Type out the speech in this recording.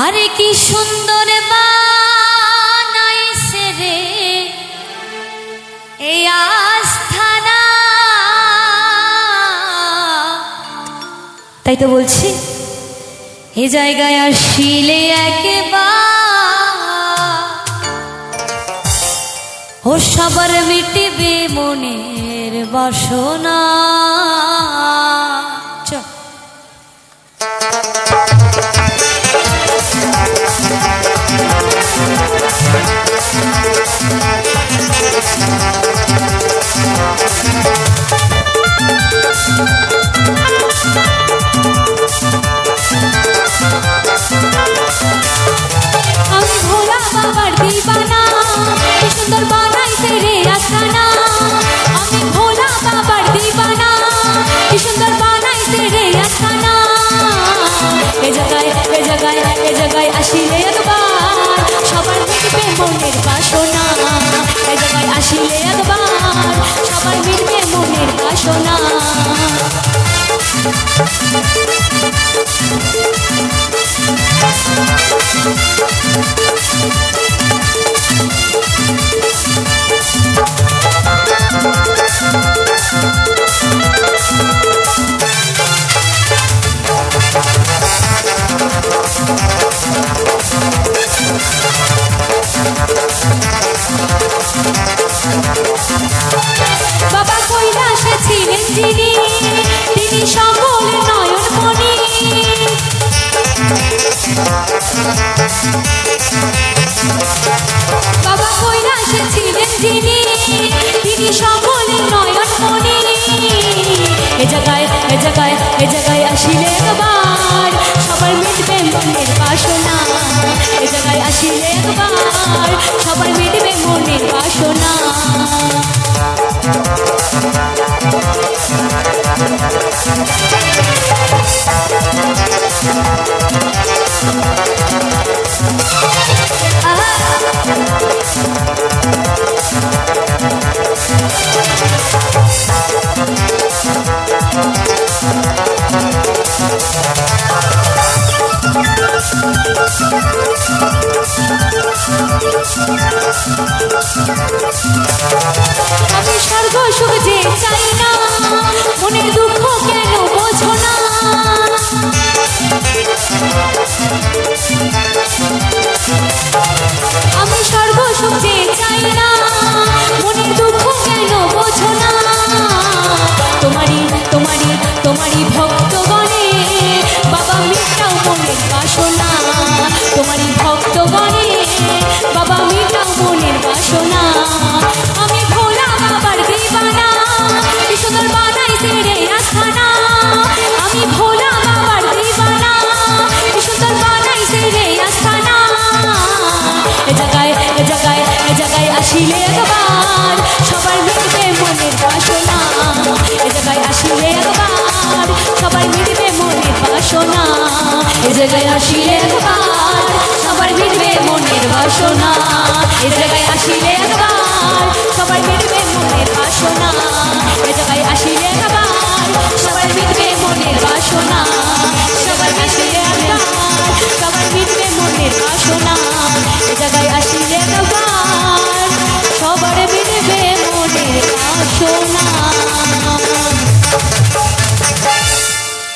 আরে কি সুন্দর বানাইছে রে এই আস্থানা। তাই তো বলছি এ জায়গায় আসিলে একবার ও সবার মিটিবে মনের বাসনা। আমি ভোলা বাবার দিবানা, কি সুন্দর বানাইছে রে আস্তানা। আমি ভোলা বাবার দিবানা, কি সুন্দর বানাইছে রে আস্তানা। এ জায়গায় আসিলে একবার সবার মিটবে মনের বাসনা। এ জায়গায় আসিলে একবার সবার মিটবে মনের বাসনা। বাবা কৈলাসে ছিলেন যিনি, তিনি সকলের নয়নমণি। বাবা কৈলাসে ছিলেন যিনি, তিনি সকলের নয়নমণি। এ জায়গায় আসিলে একবার সবার মিটবে মনের বাসনা। এ জায়গায় আসিলে একবার সবার মিটবে মনের বাসনা। আমি স্বর্গ সুখ যে চাই না, মনের দুঃখ কেন বোঝো না। আমি স্বর্গ সুখ যে চাই না, মনের দুঃখ কেন বোঝো না। তোমারই ভক্তগণে বাবা মিটাও মনের বাসনা। তোমারই ভক্তগণে বাবা মিটাও মনের বাসনা। আমি ভোলা বাবার দিবানা, কি সুন্দর বানাইছে রে আস্তানা। আমি ভোলা বাবার দিবানা, কি সুন্দর বানাইছে রে আস্তানা। এ জায়গায় আসিলে একবার সবার মিটবে মনের বাসনা। এ জায়গায় আসিলে একবার সবার মিটবে মনের বাসনা। এ জায়গায় আসিলে একবার সবার মিটবে মনের বাসনা। এ জায়গায় আসিলে একবার সবার মিটবে মনের বাসনা। এ জায়গায় আসিলে একবার সবার মিটবে মনের বাসনা।